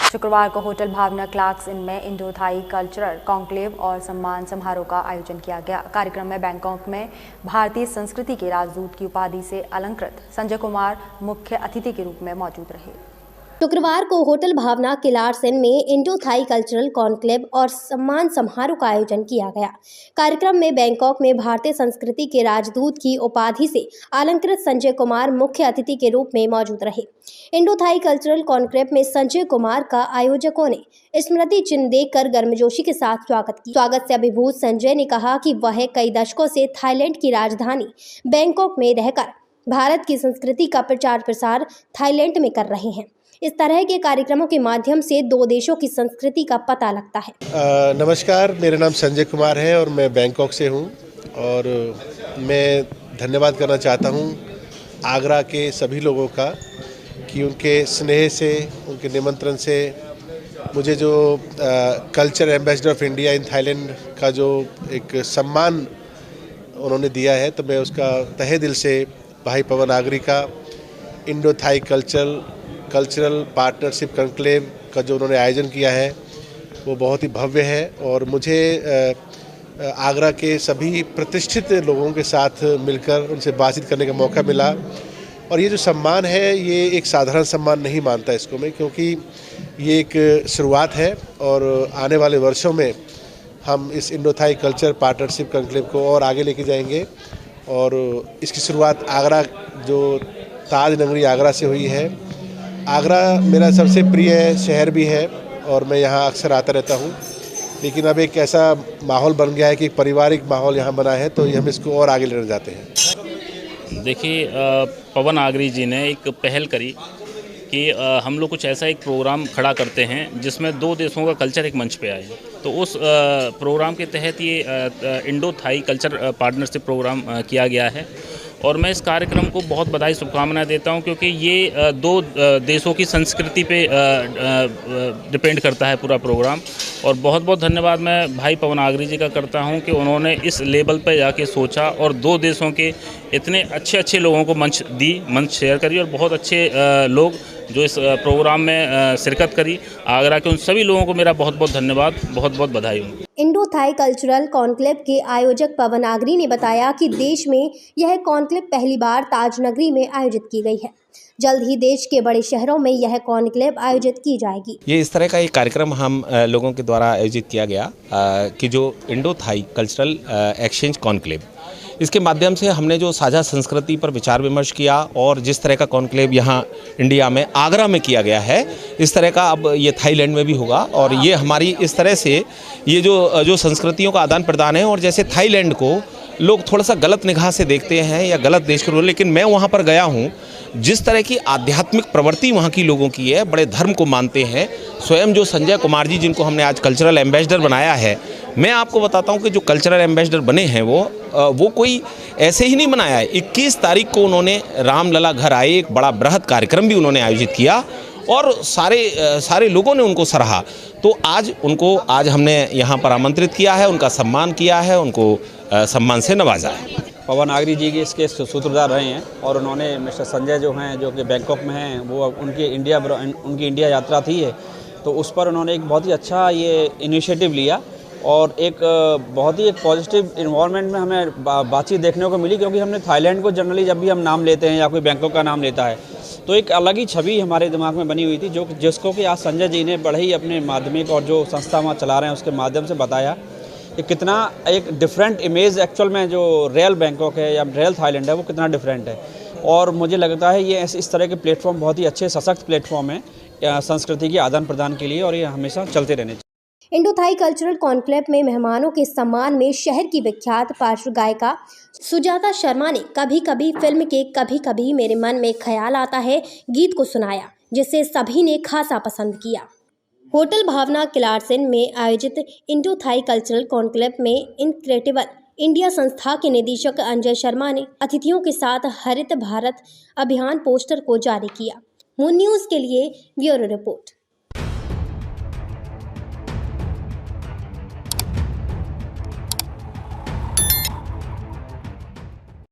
शुक्रवार को होटल भावना क्लार्क्स इन में इंडो थाई कल्चरल कॉन्क्लेव और सम्मान समारोह का आयोजन किया गया। कार्यक्रम में बैंकॉक में भारतीय संस्कृति के राजदूत की उपाधि से अलंकृत संजय कुमार मुख्य अतिथि के रूप में मौजूद रहे। शुक्रवार को होटल भावना क्लार्क्स इन में इंडो थाई कल्चरल कॉन्क्लेव और सम्मान समारोह का आयोजन किया गया। कार्यक्रम में बैंकॉक में भारतीय संस्कृति के राजदूत की उपाधि से अलंकृत संजय कुमार मुख्य अतिथि के रूप में मौजूद रहे। इंडो थाई कल्चरल कॉन्क्लेव में संजय कुमार का आयोजकों ने स्मृति चिन्ह देकर गर्मजोशी के साथ स्वागत किया। स्वागत से अभिभूत संजय ने कहा कि वह कई दशकों से थाईलैंड की राजधानी बैंकॉक में रहकर भारत की संस्कृति का प्रचार प्रसार थाईलैंड में कर रहे हैं। इस तरह के कार्यक्रमों के माध्यम से दो देशों की संस्कृति का पता लगता है। नमस्कार, मेरा नाम संजय कुमार है और मैं बैंकॉक से हूं और मैं धन्यवाद करना चाहता हूं आगरा के सभी लोगों का कि उनके स्नेह से, उनके निमंत्रण से मुझे जो culture ambassador of India in Thailand का जो एक सम्मान उन्होंने दिया है, तो मैं उसका तहे दिल से भाई पवन आगरी का Indo Thai cultural partnership conclave का जो उन्होंने आयोजन किया है वो बहुत ही भव्य है और मुझे आगरा के सभी प्रतिष्ठित लोगों के साथ मिलकर उनसे बातचीत करने का मौका मिला। और ये जो सम्मान है ये एक साधारण सम्मान नहीं मानता इसको मैं, क्योंकि ये एक शुरुआत है और आने वाले वर्षों में हम इस Indo Thai culture partnership conclave को और आगे लेके जाएंगे और इसकी शुरुआत आगरा जो ताज नगरी आगरा से हुई है। आगरा मेरा सबसे प्रिय शहर भी है और मैं यहाँ अक्सर आता रहता हूँ, लेकिन अब एक ऐसा माहौल बन गया है कि एक पारिवारिक माहौल यहाँ बना है, तो हम इसको और आगे लेना चाहते हैं। देखिए, पवन आगरी जी ने एक पहल करी कि हम लोग कुछ ऐसा एक प्रोग्राम खड़ा करते हैं जिसमें दो देशों का कल्चर एक मंच पे आए। तो उस प्रोग्राम के तहत ये Indo Thai culture partnership program किया गया है और मैं इस कार्यक्रम को बहुत बधाई शुभकामनाएं देता हूं, क्योंकि ये दो देशों की संस्कृति पे डिपेंड करता है पूरा प्रोग्राम। और बहुत बहुत धन्यवाद मैं भाई पवन आगरी जी का करता हूं कि उन्होंने इस लेवल पे जाके सोचा और दो देशों के इतने अच्छे लोगों को मंच शेयर करी और बहुत अच्छे लोग जो इस प्रोग्राम में शिरकत करी। आगरा के उन सभी लोगों को मेरा बहुत बहुत धन्यवाद, बहुत बहुत बधाई हो। इंडो थाई कल्चरल कॉन्क्लेव के आयोजक पवन आगरी ने बताया कि देश में यह कॉन्क्लेव पहली बार ताज नगरी में आयोजित की गई है। जल्द ही देश के बड़े शहरों में यह कॉन्क्लेव आयोजित की जाएगी। ये इस तरह का एक कार्यक्रम हम लोगों के द्वारा आयोजित किया गया कि जो Indo Thai cultural exchange conclave, इसके माध्यम से हमने जो साझा संस्कृति पर विचार विमर्श किया और जिस तरह का कॉन्क्लेव यहाँ इंडिया में आगरा में किया गया है, इस तरह का अब ये थाईलैंड में भी होगा। और ये हमारी इस तरह से ये जो संस्कृतियों का आदान प्रदान है, और जैसे थाईलैंड को लोग थोड़ा सा गलत निगाह से देखते हैं या गलत देश के रूप, लेकिन मैं वहाँ पर गया हूँ, जिस तरह की आध्यात्मिक प्रवृत्ति वहाँ की लोगों की है, बड़े धर्म को मानते हैं। स्वयं जो संजय कुमार जी जिनको हमने आज कल्चरल एम्बेसडर बनाया है, मैं आपको बताता हूँ कि जो कल्चरल एम्बेसडर बने हैं वो कोई ऐसे ही नहीं बनाया है। 21 तारीख को उन्होंने रामलला घर आए, एक बड़ा बृहद कार्यक्रम भी उन्होंने आयोजित किया और सारे लोगों ने उनको सराहा। तो आज हमने यहाँ पर आमंत्रित किया है, उनका सम्मान किया है, उनको सम्मान से नवाजा है। पवन आगरी जी के इसके सूत्रधार रहे हैं और उन्होंने मिस्टर संजय जो हैं, जो कि बैंकॉक में हैं, वो उनकी इंडिया यात्रा थी है, तो उस पर उन्होंने एक बहुत ही अच्छा ये इनिशिएटिव लिया और एक बहुत ही एक पॉजिटिव इन्वायरमेंट में हमें बातचीत देखने को मिली। क्योंकि हमने थाईलैंड को जनरली जब भी हम नाम लेते हैं या कोई बैंकॉक का नाम लेता है, तो एक अलग ही छवि हमारे दिमाग में बनी हुई थी, जिसको कि आज संजय जी ने बड़े ही अपने माध्यमिक और जो संस्था वहाँ चला रहे हैं उसके माध्यम से बताया कि कितना एक डिफरेंट इमेज एक्चुअल में जो रियल बैंकॉक है या रियल थाईलैंड है वो कितना डिफरेंट है। और मुझे लगता है ये इस तरह के प्लेटफॉर्म बहुत ही अच्छे सशक्त प्लेटफॉर्म है संस्कृति के आदान प्रदान के लिए और ये हमेशा चलते रहने चाहिए। इंडो थाई कल्चरल कॉन्क्लेव में मेहमानों के सम्मान में शहर की विख्यात पार्श्व गायिका सुजाता शर्मा ने कभी कभी फिल्म के कभी कभी मेरे मन में ख्याल आता है गीत को सुनाया, जिसे सभी ने खासा पसंद किया। होटल भावना क्लार्क्स इन में आयोजित इंडो थाई कल्चरल कॉन्क्लेव में इनक्रेडिबल इंडिया संस्था के निदेशक अंजय शर्मा ने अतिथियों के साथ हरित भारत अभियान पोस्टर को जारी किया। मून न्यूज़ के लिए ब्यूरो रिपोर्ट।